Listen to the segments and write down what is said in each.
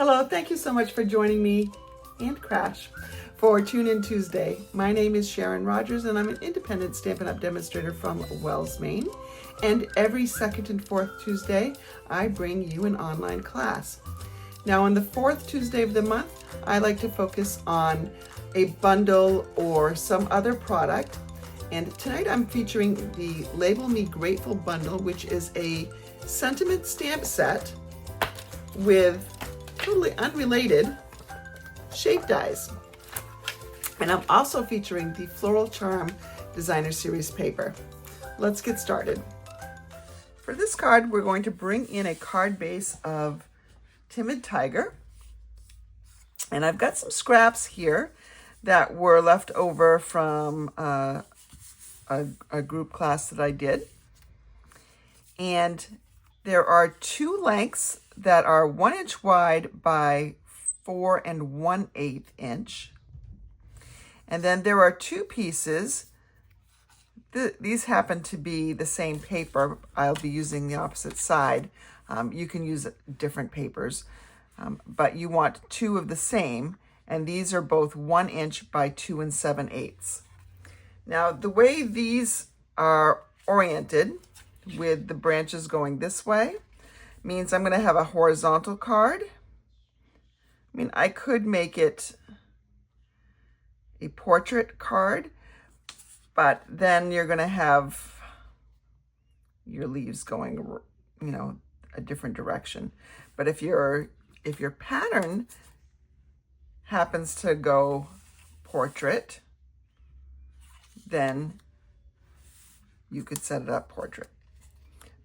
Hello, thank you so much for joining me and Crash for Tune In Tuesday. My name is Sharon Rogers and I'm an independent Stampin' Up! Demonstrator from Wells, Maine. And every second and fourth Tuesday, I bring you an online class. Now on the fourth Tuesday of the month, I like to focus on a bundle or some other product. And tonight I'm featuring the Label Me Grateful bundle, which is a sentiment stamp set with totally unrelated shape dies. And I'm also featuring the Floral Charm Designer Series paper. Let's get started. For this card, we're going to bring in a card base of Timid Tiger. And I've got some scraps here that were left over from a group class that I did. And there are two lengths that are 1 inch wide by 4 1/8 inch. And then there are two pieces. These happen to be the same paper. I'll be using the opposite side. You can use different papers, but you want two of the same. And these are both 1 inch by 2 7/8. Now, the way these are oriented with the branches going this way means I'm going to have a horizontal card. I mean, I could make it a portrait card, but then you're going to have your leaves going, you know, a different direction. But if your pattern happens to go portrait, then you could set it up portrait.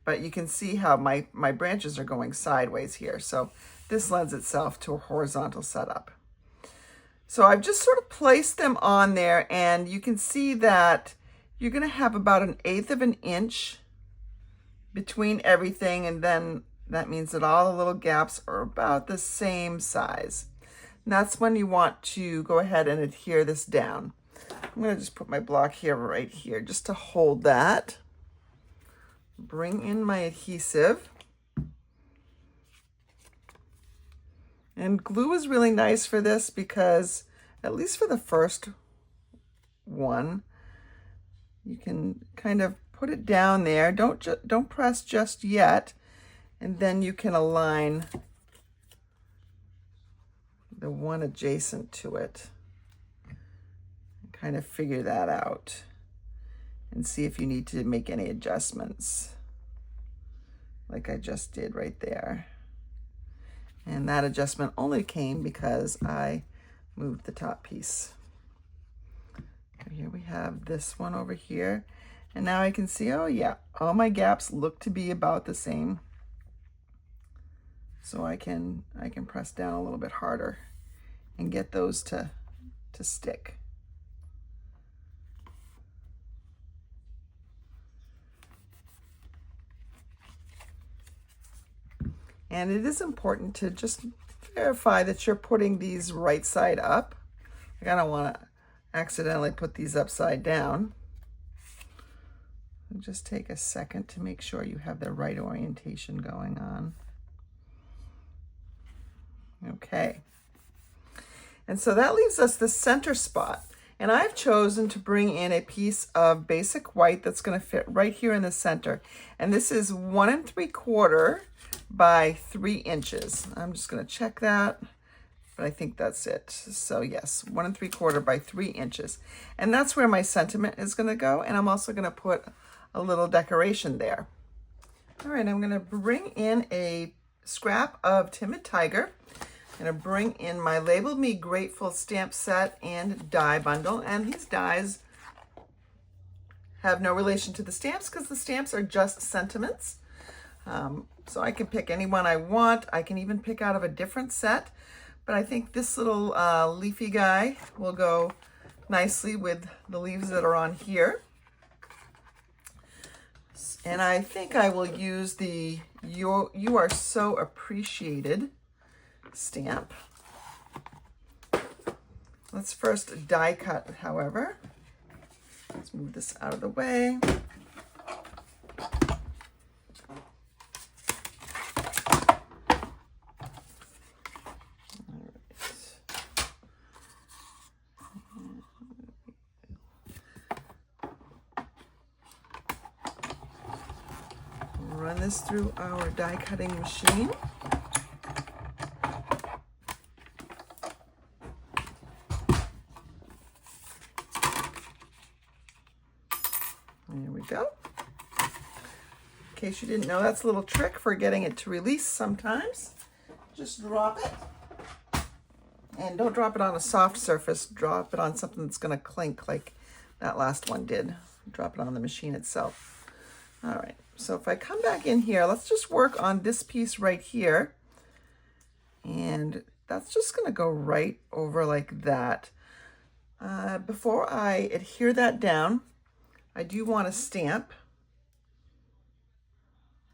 But you can see how my branches are going sideways here. So this lends itself to a horizontal setup. So I've just sort of placed them on there, and you can see that you're going to have about 1/8 of an inch between everything, and then that means that all the little gaps are about the same size. And that's when you want to go ahead and adhere this down. I'm going to just put my block here, right here, just to hold that. Bring in my adhesive. And glue is really nice for this because, at least for the first one, you can kind of put it down there. Don't press just yet, and then you can align the one adjacent to it. Kind of figure that out and see if you need to make any adjustments, like I just did right there. And that adjustment only came because I moved the top piece. So here we have this one over here. And now I can see, oh yeah, all my gaps look to be about the same. So I can press down a little bit harder and get those to stick. And it is important to just verify that you're putting these right side up. Like, I don't want to accidentally put these upside down. Just take a second to make sure you have the right orientation going on. Okay. And so that leaves us the center spot. And I've chosen to bring in a piece of basic white that's going to fit right here in the center. And this is 1 3/4 by 3 inches. I'm just going to check that, but I think that's it. So yes, 1 3/4 by 3 inches. And that's where my sentiment is going to go. And I'm also going to put a little decoration there. All right, I'm going to bring in a scrap of Timid Tiger. I'm going to bring in my Label Me Grateful stamp set and die bundle. And these dies have no relation to the stamps because the stamps are just sentiments. So I can pick any one I want. I can even pick out of a different set. But I think this little leafy guy will go nicely with the leaves that are on here. And I think I will use the You Are So Appreciated stamp. Let's first die cut, however. Let's move this out of the way. this through our die cutting machine. There we go. In case you didn't know, that's a little trick for getting it to release sometimes. Just drop it. And don't drop it on a soft surface. Drop it on something that's going to clink like that last one did. Drop it on the machine itself. All right, so if I come back in here, let's just work on this piece right here. And that's just going to go right over like that. Before I adhere that down, I do want to stamp.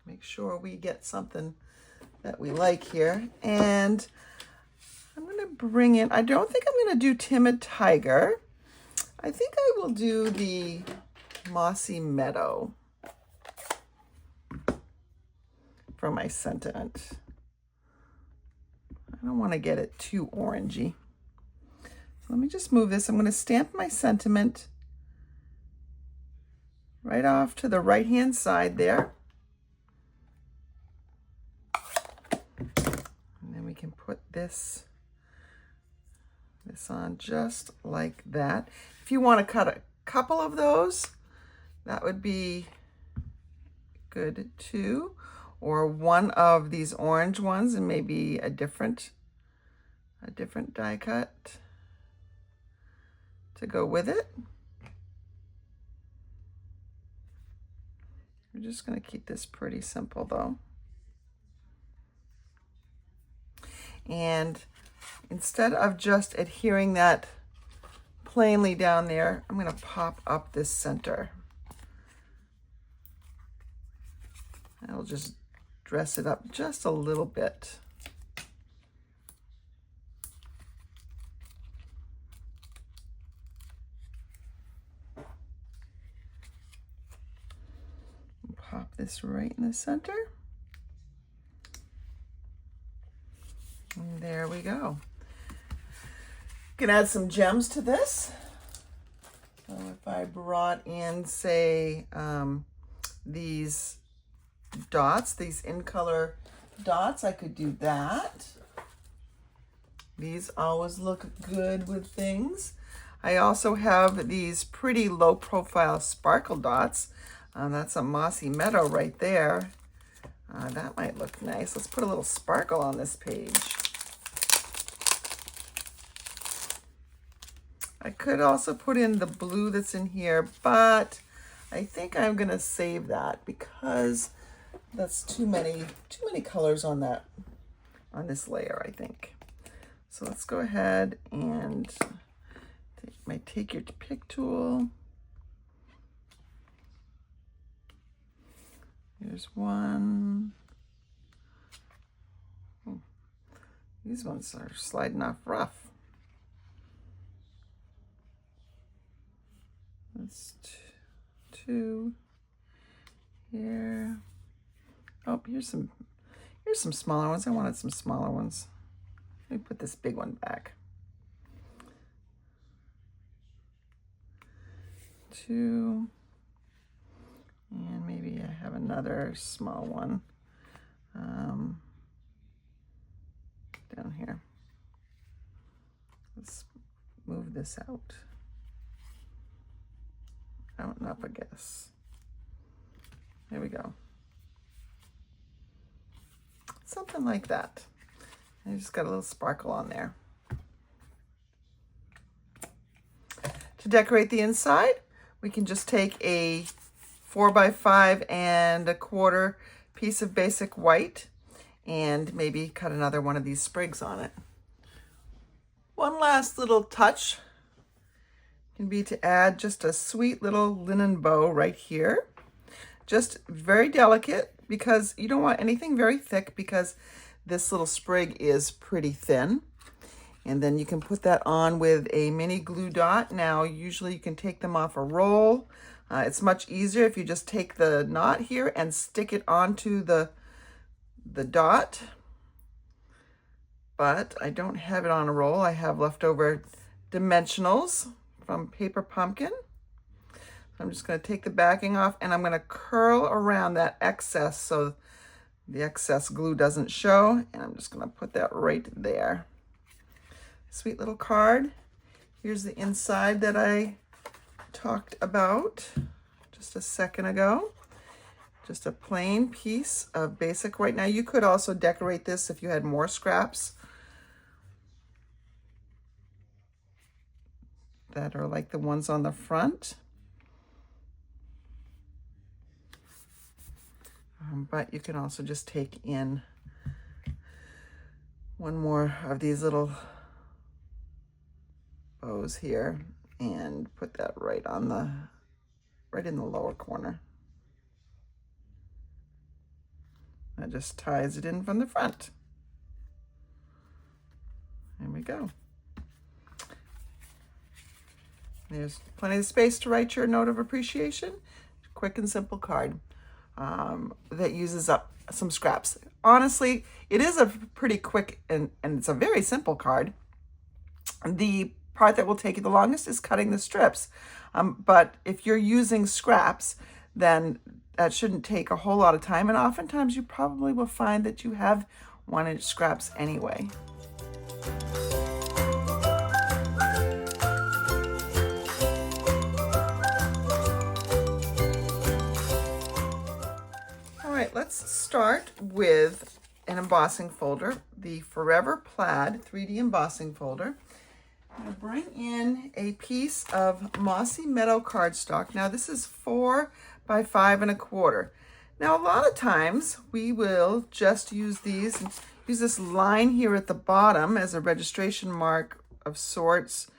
Make sure we get something that we like here. And I'm going to bring in, I don't think I'm going to do Timid Tiger. I think I will do the Mossy Meadow for my sentiment. I don't want to get it too orangey. So let me just move this. I'm going to stamp my sentiment right off to the right-hand side there. And then we can put this on just like that. If you want to cut a couple of those, that would be good too. Or one of these orange ones and maybe a different die cut to go with it. We're just going to keep this pretty simple though. And instead of just adhering that plainly down there, I'm going to pop up this center. I'll just dress it up just a little bit. Pop this right in the center. And there we go. You can add some gems to this. So if I brought in, say, these dots, these in color dots, I could do that. These always look good with things. I also have these pretty low profile sparkle dots. That's a Mossy Meadow right there. That might look nice. Let's put a little sparkle on this page. I could also put in the blue that's in here, but I think I'm gonna save that because that's too many colors on this layer, I think. So let's go ahead and take your pick tool. Here's one. Oh, these ones are sliding off rough. That's two here. Oh, here's some smaller ones. I wanted some smaller ones. Let me put this big one back. Two. And maybe I have another small one down here. Let's move this out. Out and up, I guess. There we go. Something like that. I just got a little sparkle on there. To decorate the inside, we can just take a 4x5 and a quarter piece of basic white and maybe cut another one of these sprigs on it. One last little touch can be to add just a sweet little linen bow right here. Just very delicate because you don't want anything very thick because this little sprig is pretty thin. And then you can put that on with a mini glue dot. Now, usually you can take them off a roll. It's much easier if you just take the knot here and stick it onto the dot. But I don't have it on a roll. I have leftover dimensionals from Paper Pumpkin. So I'm just going to take the backing off and I'm going to curl around that excess so the excess glue doesn't show. And I'm just going to put that right there. Sweet little card. Here's the inside that I talked about just a second ago. Just a plain piece of basic white. Now you could also decorate this if you had more scraps that are like the ones on the front. But you can also just take in one more of these little bows here and put that right on the, right in the lower corner. That just ties it in from the front. There we go. There's plenty of space to write your note of appreciation. Quick and simple card that uses up some scraps. Honestly, it is a pretty quick and it's a very simple card. The part that will take you the longest is cutting the strips. But if you're using scraps, then that shouldn't take a whole lot of time. And oftentimes you probably will find that you have 1-inch scraps anyway. All right, let's start with an embossing folder, the Forever Plaid 3D embossing folder. I'm going to bring in a piece of Mossy Meadow cardstock. Now this is 4 by 5 1/4. Now a lot of times we will just use these and use this line here at the bottom as a registration mark of sorts,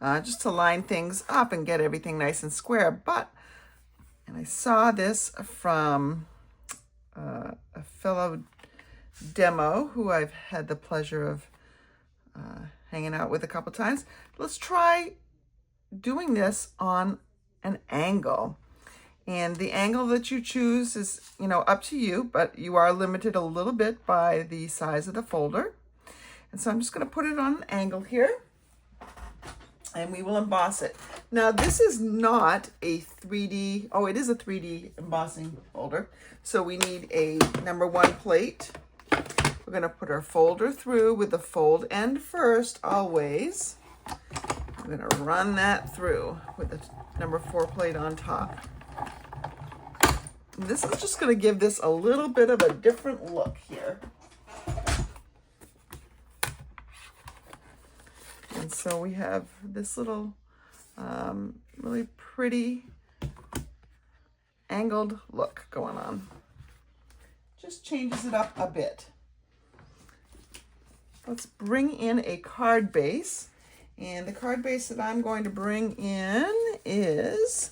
just to line things up and get everything nice and square. And I saw this from a fellow demo who I've had the pleasure of hanging out with a couple times. Let's try doing this on an angle. And the angle that you choose is, up to you, but you are limited a little bit by the size of the folder. And so I'm just going to put it on an angle here and we will emboss it. Now this is not a 3D, oh, it is a 3D embossing folder. So we need a #1 plate. We're going to put our folder through with the fold end first, always. We're going to run that through with the #4 plate on top. And this is just going to give this a little bit of a different look here. And so we have this little really pretty angled look going on. Just changes it up a bit. Let's bring in a card base. And the card base that I'm going to bring in is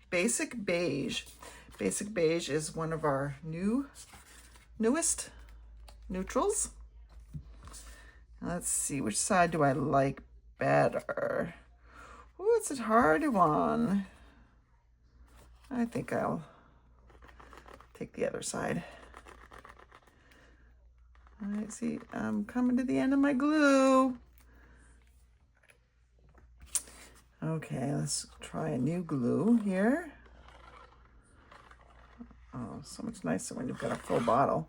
Basic Beige. Basic Beige is one of our newest neutrals. Let's see, which side do I like better? Oh, it's a hard one. I think I'll take the other side. All right, see, I'm coming to the end of my glue. Okay, let's try a new glue here. Oh, so much nicer when you've got a full bottle.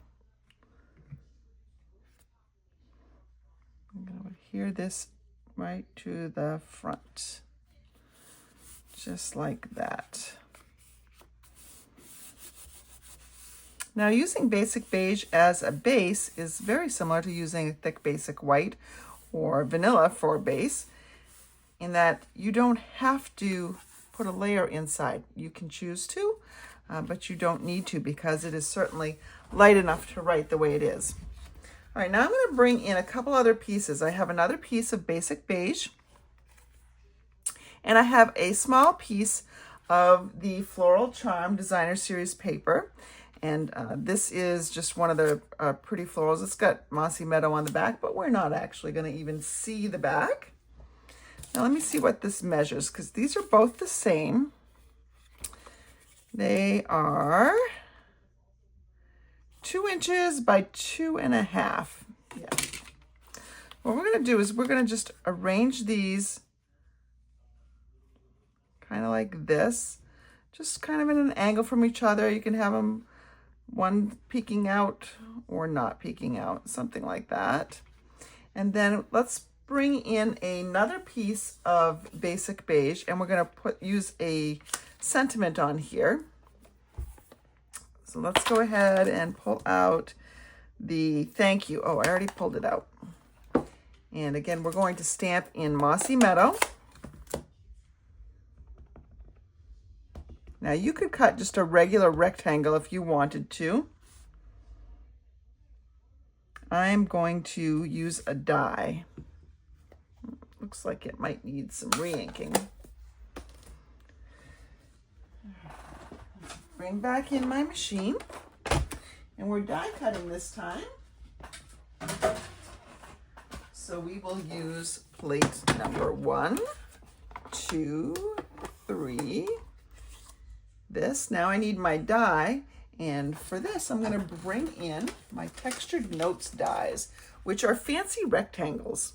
I'm going to adhere this right to the front, just like that. Now, using Basic Beige as a base is very similar to using a thick Basic White or vanilla for a base, in that you don't have to put a layer inside. You can choose to, but you don't need to, because it is certainly light enough to write the way it is. All right, now I'm going to bring in a couple other pieces. I have another piece of Basic Beige, and I have a small piece of the Floral Charm Designer Series paper. And this is just one of the pretty florals. It's got Mossy Meadow on the back, but we're not actually going to even see the back. Now let me see what this measures, because these are both the same. They are 2 inches by 2.5. Yeah. What we're going to do is we're going to just arrange these like this, just kind of in an angle from each other. You can have them one peeking out or not peeking out, something like that. And then let's bring in another piece of basic beige, and we're going to use a sentiment on here. So let's go ahead and pull out the thank you. Oh, I already pulled it out. And again, we're going to stamp in Mossy Meadow. Now you could cut just a regular rectangle if you wanted to. I'm going to use a die. Looks like it might need some re-inking. Bring back in my machine, and we're die cutting this time. So we will use plate number 1, 2, 3. This. Now I need my die, and for this I'm going to bring in my textured notes dies, which are fancy rectangles.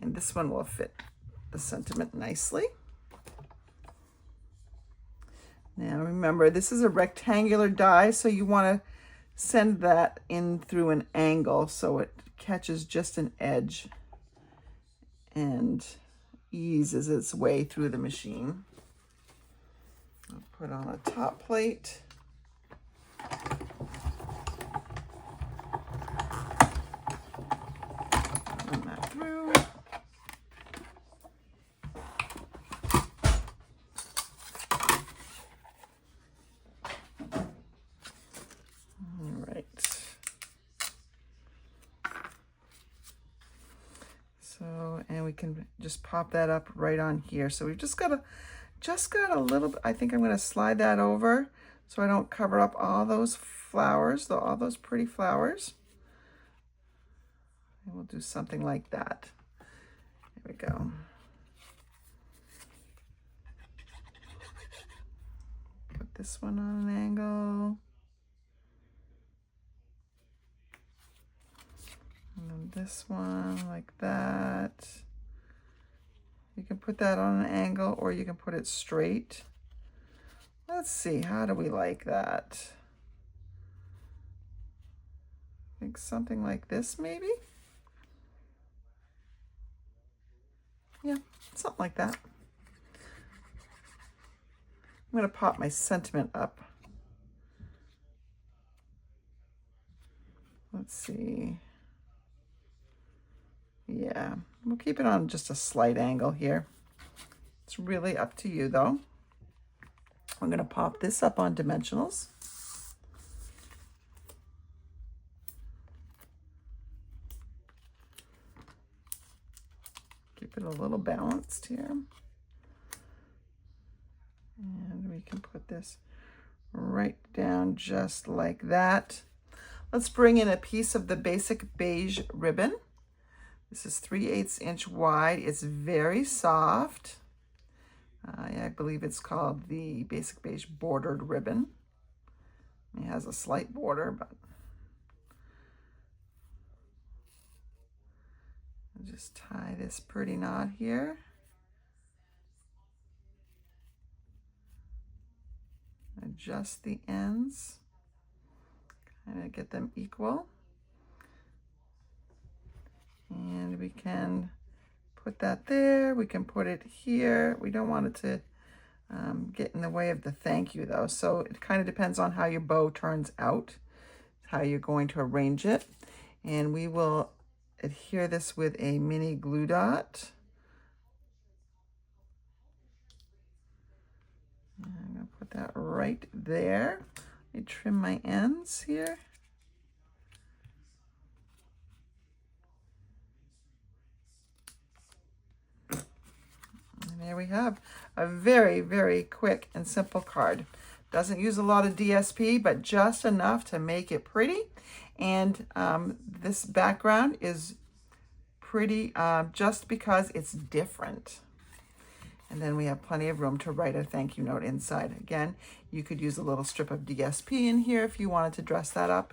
And this one will fit the sentiment nicely. Now remember, this is a rectangular die, so you want to send that in through an angle so it catches just an edge and eases its way through the machine. I'll put on a top plate. Run that through. And we can just pop that up right on here. So we've just got a little bit. I think I'm going to slide that over so I don't cover up all those flowers, all those pretty flowers. And we'll do something like that. There we go. Put this one on an angle. And then this one like that. You can put that on an angle or you can put it straight. Let's see, how do we like that? I think something like this maybe? Yeah, something like that. I'm going to pop my sentiment up. Let's see. Yeah, we'll keep it on just a slight angle here. It's really up to you though. I'm going to pop this up on dimensionals. Keep it a little balanced here. And we can put this right down just like that. Let's bring in a piece of the basic beige ribbon. This is 3/8 inch wide. It's very soft. I believe it's called the basic beige bordered ribbon. It has a slight border, but I'll just tie this pretty knot here. Adjust the ends, kind of get them equal. And we can put that there. We can put it here. We don't want it to get in the way of the thank you though. So it kind of depends on how your bow turns out, how you're going to arrange it. And we will adhere this with a mini glue dot. And I'm going to put that right there. Let me trim my ends here. There we have a very, very quick and simple card. Doesn't use a lot of DSP, but just enough to make it pretty. And this background is pretty just because it's different. And then we have plenty of room to write a thank you note inside. Again, you could use a little strip of DSP in here if you wanted to dress that up.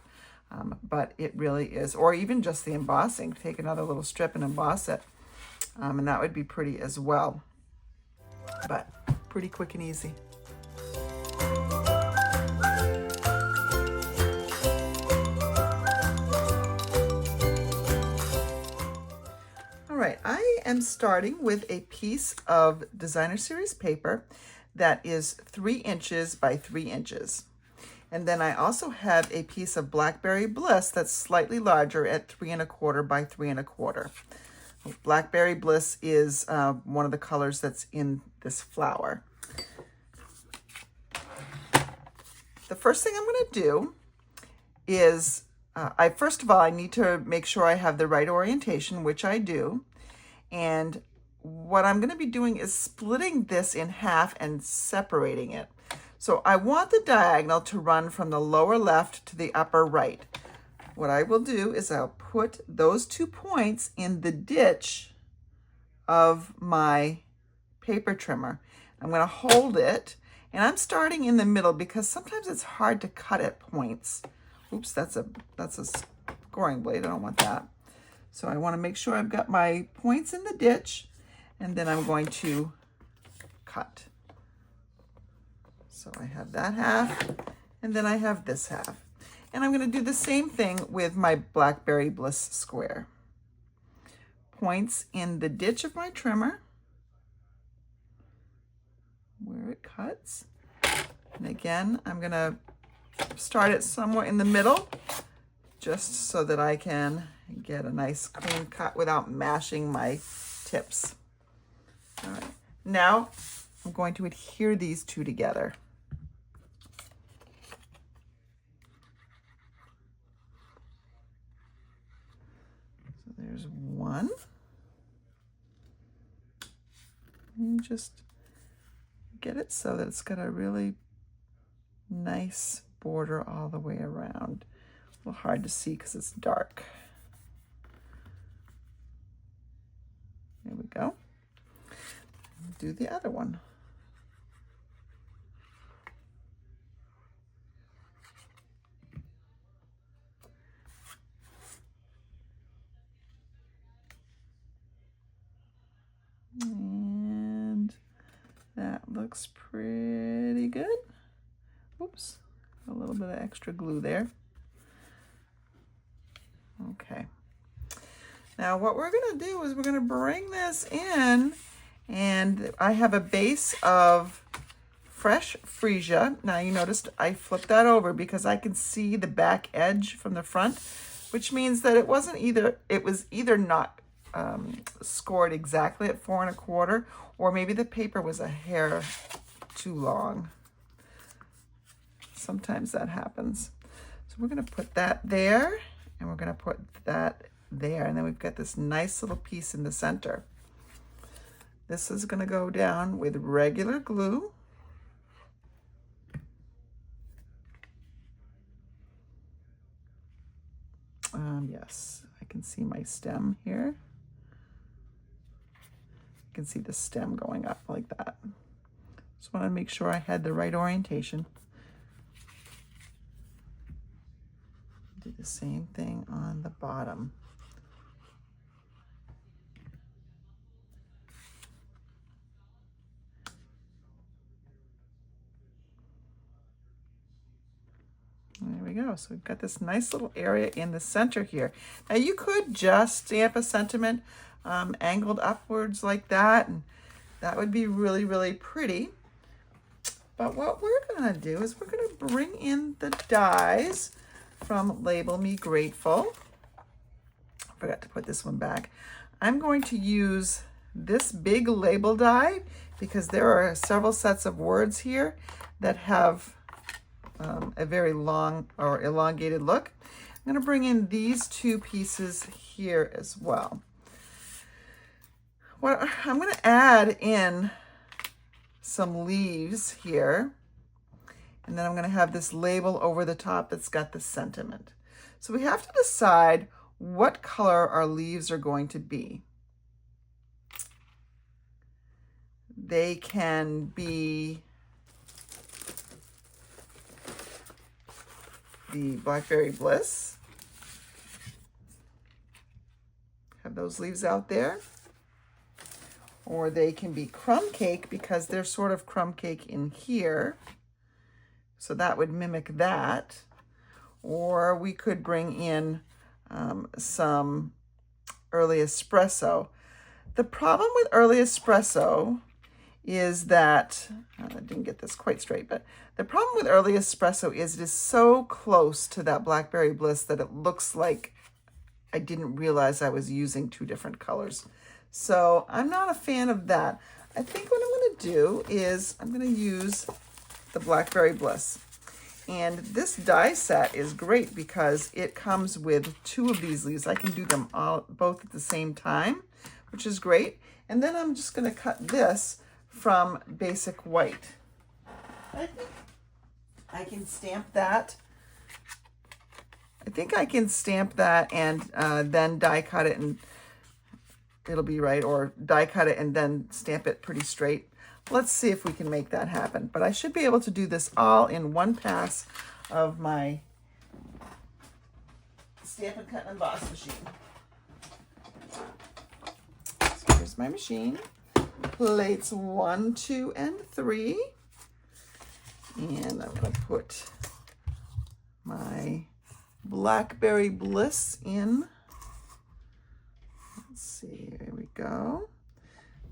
But it really is, or even just the embossing. Take another little strip and emboss it. And that would be pretty as well. But pretty quick and easy. All right, I am starting with a piece of designer series paper that is 3 inches by 3 inches. And then I also have a piece of Blackberry Bliss that's slightly larger at 3 1/4 by 3 1/4. Blackberry Bliss is one of the colors that's in this flower. The first thing I'm going to do is, first of all, I need to make sure I have the right orientation, which I do. And what I'm going to be doing is splitting this in half and separating it. So I want the diagonal to run from the lower left to the upper right. What I will do is I'll put those 2 points in the ditch of my paper trimmer. I'm going to hold it, and I'm starting in the middle because sometimes it's hard to cut at points. Oops, that's a scoring blade. I don't want that. So I want to make sure I've got my points in the ditch, and then I'm going to cut. So I have that half, and then I have this half. And I'm going to do the same thing with my Blackberry Bliss square. Points in the ditch of my trimmer, where it cuts. And again, I'm going to start it somewhere in the middle, just so that I can get a nice clean cut without mashing my tips. All right, now I'm going to adhere these 2 together. So there's one. And just get it so that it's got a really nice border all the way around. A little hard to see because it's dark. There we go. Do the other one. And that looks pretty good. Oops, a little bit of extra glue there. Okay. Now what we're going to do is we're going to bring this in, and I have a base of fresh freesia. Now you noticed I flipped that over because I can see the back edge from the front, which means that it was either not scored exactly at 4 1/4, or maybe the paper was a hair too long. Sometimes that happens. So we're going to put that there, and we're going to put that there, and then we've got this nice little piece in the center. This is going to go down with regular glue. Yes, I can see my stem here. You can see the stem going up like that. Just want to make sure I had the right orientation. Do the same thing on the bottom. There we go. So we've got this nice little area in the center here. Now you could just stamp a sentiment angled upwards like that, and that would be really, really pretty. But what we're going to do is we're going to bring in the dies from Label Me Grateful. I forgot to put this one back. I'm going to use this big label die because there are several sets of words here that have a very long or elongated look. I'm going to bring in these 2 pieces here as well. Well, I'm going to add in some leaves here, and then I'm going to have this label over the top that's got the sentiment. So we have to decide what color our leaves are going to be. They can be the Blackberry Bliss. Have those leaves out there. or they can be crumb cake because they're sort of crumb cake in here. So that would mimic that. Or we could bring in some early espresso. The problem with early espresso is that, I didn't get this quite straight, but the problem with early espresso is it is so close to that Blackberry Bliss that it looks like I didn't realize I was using two different colors. So I'm not a fan of that. I think what I'm going to do is I'm going to use the Blackberry Bliss. And this die set is great because it comes with two of these leaves. I can do them all both at the same time, which is great. And then I'm just going to cut this from Basic White. I think I can stamp that. I think I can stamp that and then die cut it and it'll be right, or die cut it and then stamp it pretty straight. Let's see if we can make that happen. But I should be able to do this all in one pass of my Stampin' Cut and Emboss machine. So here's my machine. Plates 1, 2, and 3. And I'm going to put my Blackberry Bliss in. Let's see, here we go.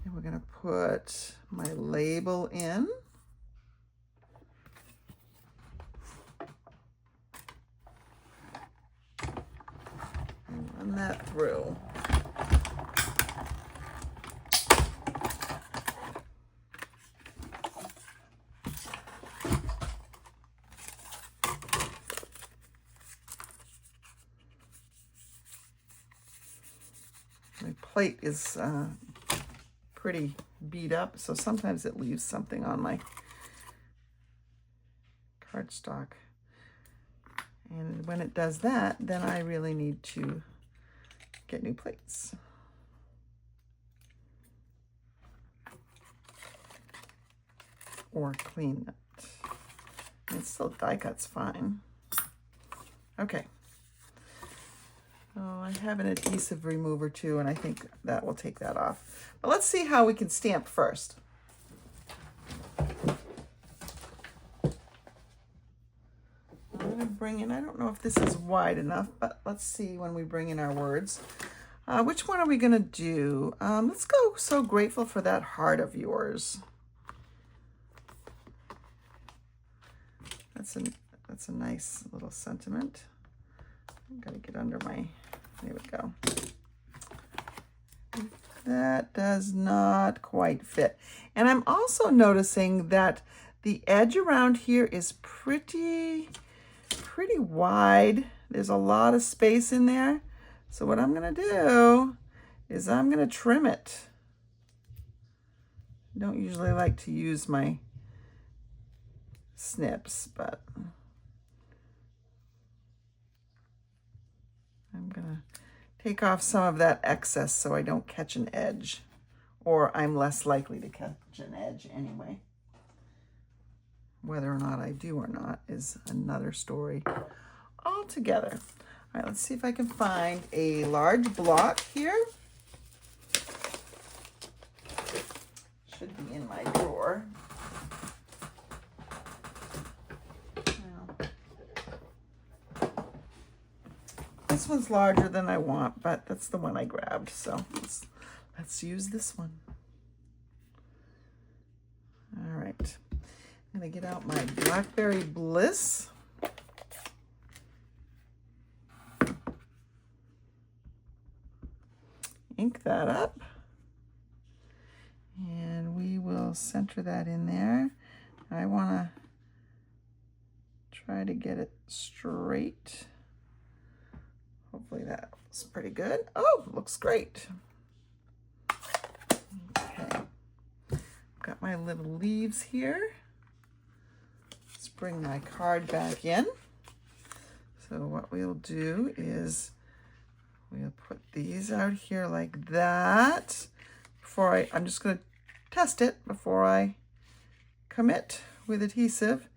And we're going to put my label in. And run that through. My plate is pretty beat up, so sometimes it leaves something on my cardstock. And when it does that, then I really need to get new plates. Or clean it. It's still die cut's fine. Okay. Oh, I have an adhesive remover too, and I think that will take that off. But let's see how we can stamp first. I'm going to bring in, I don't know if this is wide enough, but let's see when we bring in our words. Which one are we going to do? Let's go So Grateful for That Heart of Yours. That's a nice little sentiment. I'm going to get under my, there we go. That does not quite fit. And I'm also noticing that the edge around here is pretty wide. There's a lot of space in there. So what I'm going to do is I'm going to trim it. I don't usually like to use my snips, but I'm going to take off some of that excess so I don't catch an edge, or I'm less likely to catch an edge anyway. Whether or not I do or not is another story altogether. All right, let's see if I can find a large block here. Should be in my drawer. This one's larger than I want, but that's the one I grabbed. So let's use this one. All right. I'm going to get out my Blackberry Bliss. Ink that up. And we will center that in there. I want to try to get it straight. Hopefully that's pretty good. Oh, looks great. Okay. Got my little leaves here. Let's bring my card back in. So what we'll do is we'll put these out here like that. I'm just going to test it before I commit with adhesive.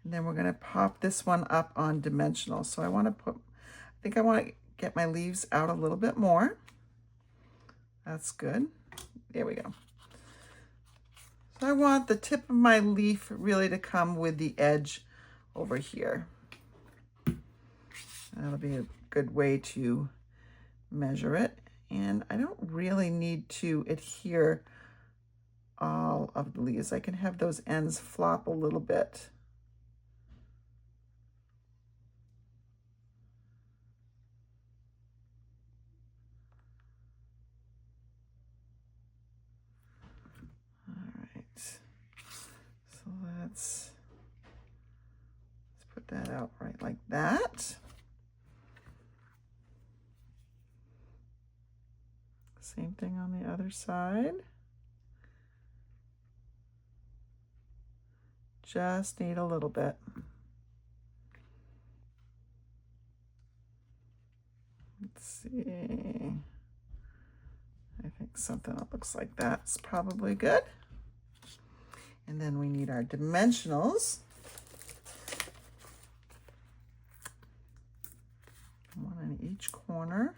And then we're going to pop this one up on dimensional. So I think I want to get my leaves out a little bit more. That's good. There we go. I want the tip of my leaf really to come with the edge over here. That'll be a good way to measure it. And I don't really need to adhere all of the leaves. I can have those ends flop a little bit. So let's put that out right like that. Same thing on the other side. Just need a little bit. Let's see. I think something that looks like that's probably good. And then we need our dimensionals. One in each corner.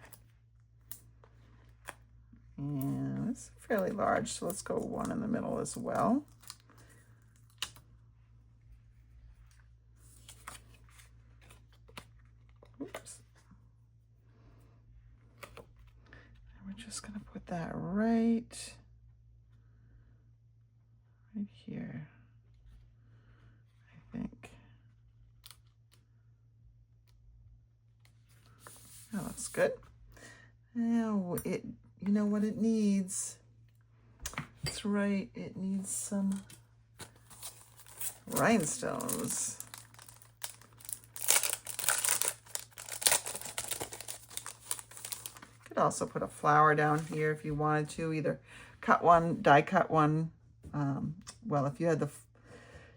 And it's fairly large, so let's go one in the middle as well. Oops. And we're just gonna put that right here, I think. That looks good. Now you know what it needs? That's right, it needs some rhinestones. Could also put a flower down here if you wanted to, either cut one, die cut one. Well, if you had the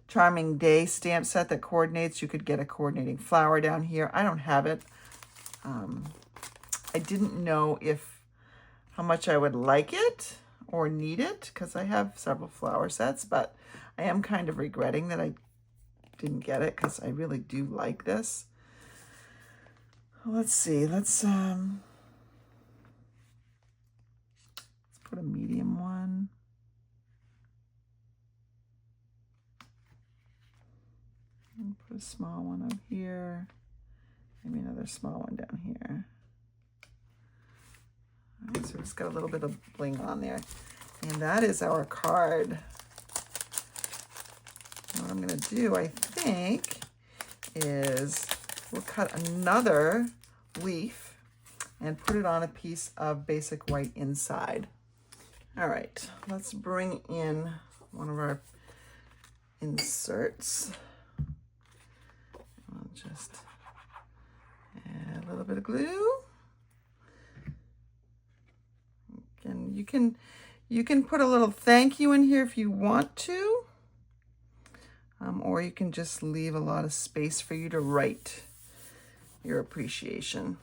Charming Day stamp set that coordinates, you could get a coordinating flower down here. I don't have it. I didn't know how much I would like it or need it, because I have several flower sets, but I am kind of regretting that I didn't get it, because I really do like this. Let's see, let's put a medium one. And put a small one up here. Maybe another small one down here. All right, so it's got a little bit of bling on there. And that is our card. And what I'm gonna do, I think, is we'll cut another leaf and put it on a piece of basic white inside. All right, let's bring in one of our inserts. I'll just add a little bit of glue. And you can put a little thank you in here if you want to, or you can just leave a lot of space for you to write your appreciation.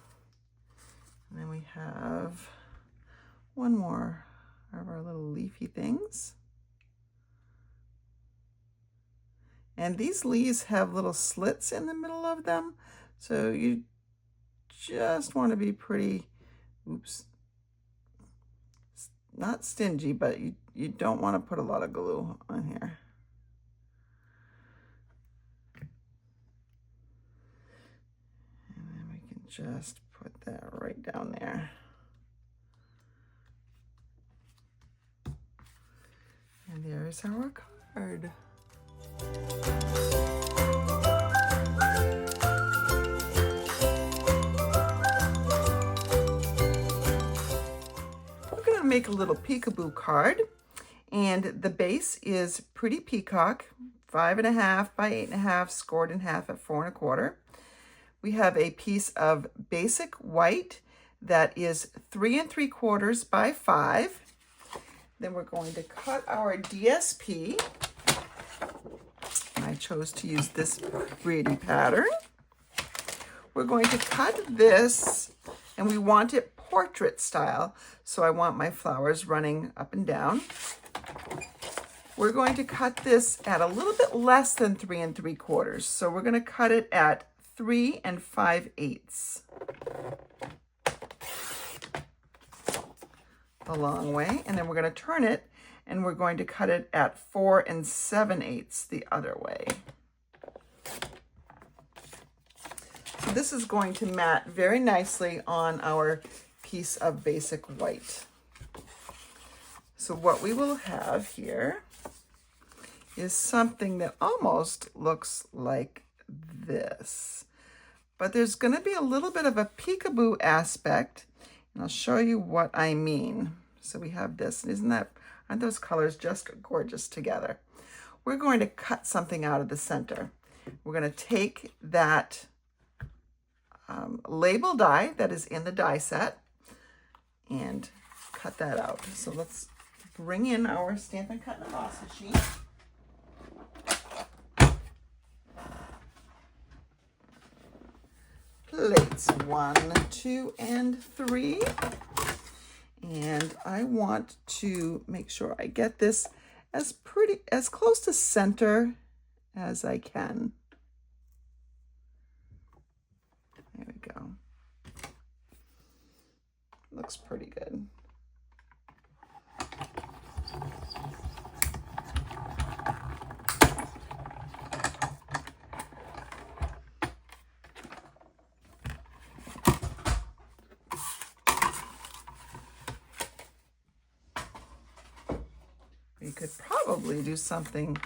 And then we have one more of our little leafy things. And these leaves have little slits in the middle of them, so you just want to be pretty, not stingy, but you don't want to put a lot of glue on here. And then we can just put that right down there. And there's our card. Make a little peekaboo card, and the base is Pretty Peacock, 5.5 by 8.5, scored in half at 4 1/4. We have a piece of basic white that is 3 3/4 by 5. Then we're going to cut our DSP. I chose to use this pretty pattern. We're going to cut this, and we want it portrait style, so I want my flowers running up and down. We're going to cut this at a little bit less than 3 3/4, so we're going to cut it at 3 5/8. A long way, and then we're going to turn it and we're going to cut it at 4 7/8 the other way. So this is going to mat very nicely on our piece of basic white. So what we will have here is something that almost looks like this. But there's going to be a little bit of a peekaboo aspect, and I'll show you what I mean. So we have this. Aren't those colors just gorgeous together? We're going to cut something out of the center. We're going to take that label die that is in the die set and cut that out. So let's bring in our Stampin' Cut and Emboss machine. Plates 1, 2, and 3. And I want to make sure I get this as close to center as I can. There we go. Looks pretty good. You could probably do something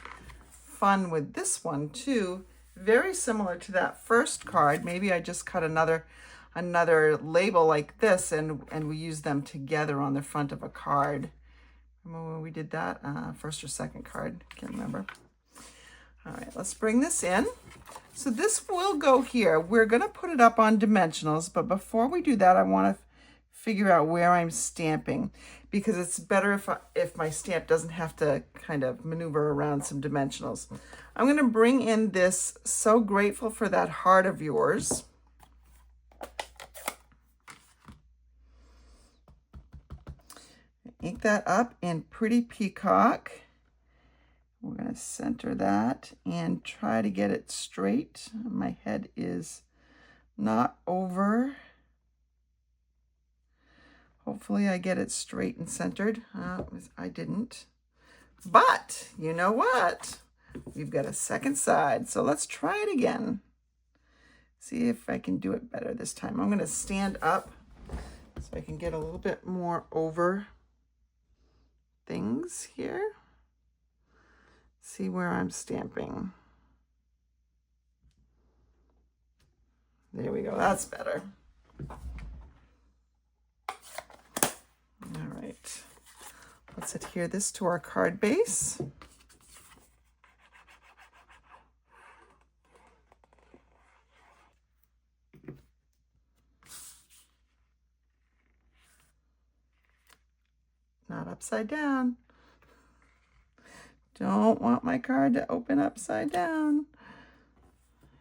fun with this one too. Very similar to that first card. Maybe I just cut another label like this and we use them together on the front of a card. Remember when we did that? First or second card, can't remember. All right, let's bring this in. So this will go here. We're gonna put it up on dimensionals, but before we do that, I wanna figure out where I'm stamping, because it's better if my stamp doesn't have to kind of maneuver around some dimensionals. I'm going to bring in this So Grateful for That Heart of Yours. Ink that up in Pretty Peacock. We're going to center that and try to get it straight. My head is not over. Hopefully I get it straight and centered. I didn't. But you know what? We've got a second side. So let's try it again. See if I can do it better this time. I'm going to stand up so I can get a little bit more over things here. See where I'm stamping. There we go. That's better. All right, let's adhere this to our card base. Not upside down. Don't want my card to open upside down.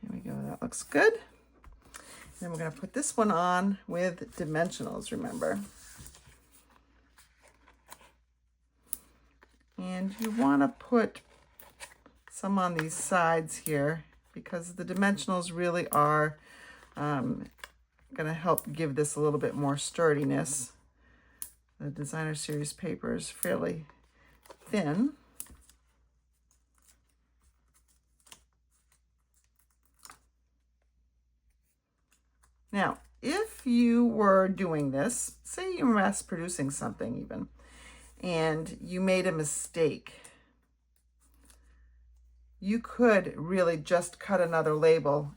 Here we go, that looks good. Then we're gonna put this one on with dimensionals, remember. And you want to put some on these sides here because the dimensionals really are going to help give this a little bit more sturdiness. The Designer Series paper is fairly thin. Now, if you were doing this, say you're mass producing something even, and you made a mistake, you could really just cut another label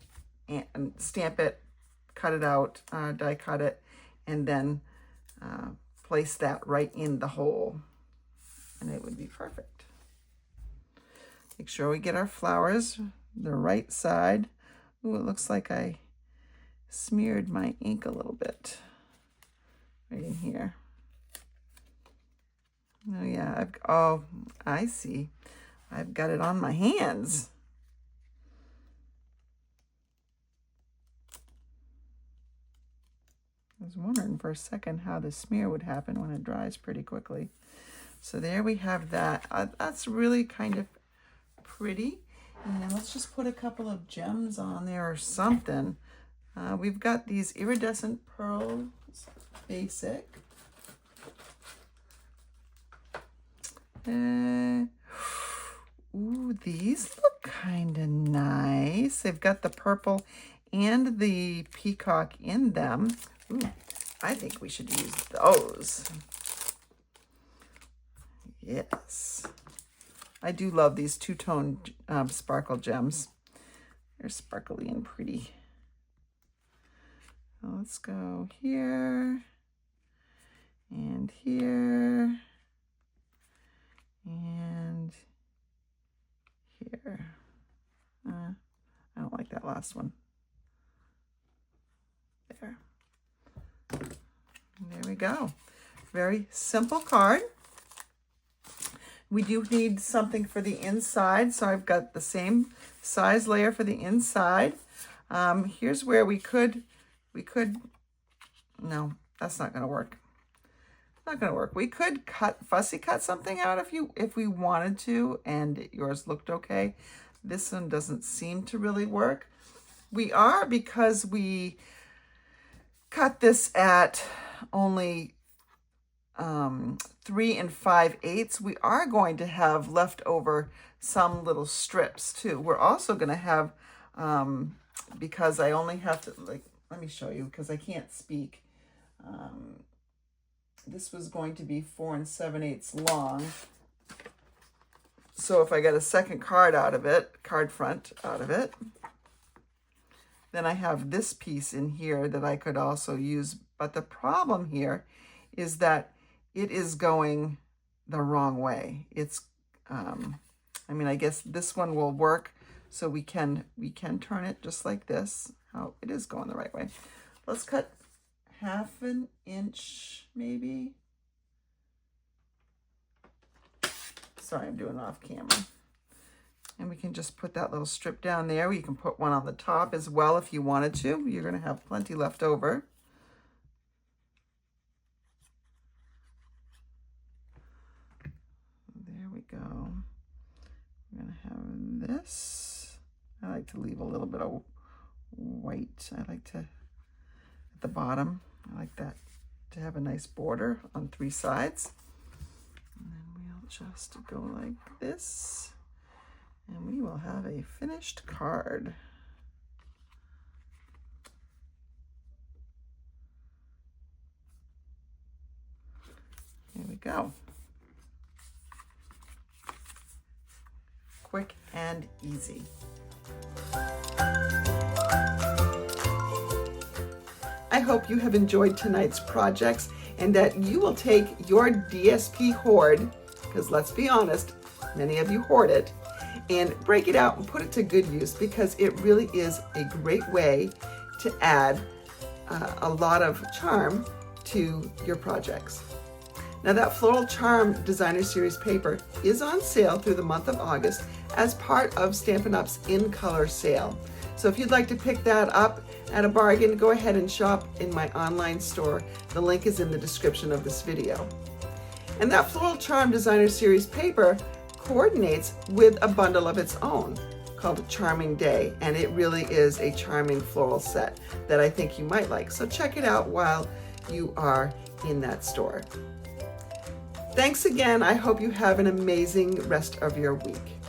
and stamp it, cut it out, die cut it, and then place that right in the hole, and it would be perfect. Make sure we get our flowers the right side. Ooh, it looks like I smeared my ink a little bit right in here. Oh yeah, I see. I've got it on my hands. I was wondering for a second how the smear would happen when it dries pretty quickly. So there we have that. That's really kind of pretty. And let's just put a couple of gems on there or something. We've got these iridescent pearls, basic. Ooh, these look kind of nice. They've got the purple and the peacock in them. Ooh, I think we should use those. Yes. I do love these two-tone sparkle gems. They're sparkly and pretty. So let's go here and here and here. I don't like that last one. There. There we go. Very simple card. We do need something for the inside, so I've got the same size layer for the inside. Here's where we could, no, that's not gonna work. Not gonna work. We could fussy cut something out if we wanted to, and yours looked okay. This one doesn't seem to really work. Because we cut this at only 3 5/8, we are going to have left over some little strips too. We're also going to have, because I only have to, like, let me show you because I can't speak. This was going to be 4 7/8 long. So if I get a second card out of it, card front out of it, then I have this piece in here that I could also use. But the problem here is that it is going the wrong way. It's, I mean, I guess this one will work. So we can turn it just like this. Oh, it is going the right way. Let's cut 1/2 inch, maybe. Sorry, I'm doing it off camera. And we can just put that little strip down there. You can put one on the top as well if you wanted to. You're going to have plenty left over. There we go. We're going to have this. I like to leave a little bit of white. I like to, at the bottom, I like that to have a nice border on 3 sides. And then we'll just go like this. And we will have a finished card. Here we go. Quick and easy. I hope you have enjoyed tonight's projects and that you will take your DSP hoard, because let's be honest, many of you hoard it, and break it out and put it to good use, because it really is a great way to add a lot of charm to your projects. Now that Floral Charm Designer Series paper is on sale through the month of August as part of Stampin' Up's In Color sale. So if you'd like to pick that up at a bargain, go ahead and shop in my online store. The link is in the description of this video. And that Floral Charm Designer Series paper coordinates with a bundle of its own called Charming Day, and it really is a charming floral set that I think you might like. So check it out while you are in that store. Thanks again. I hope you have an amazing rest of your week.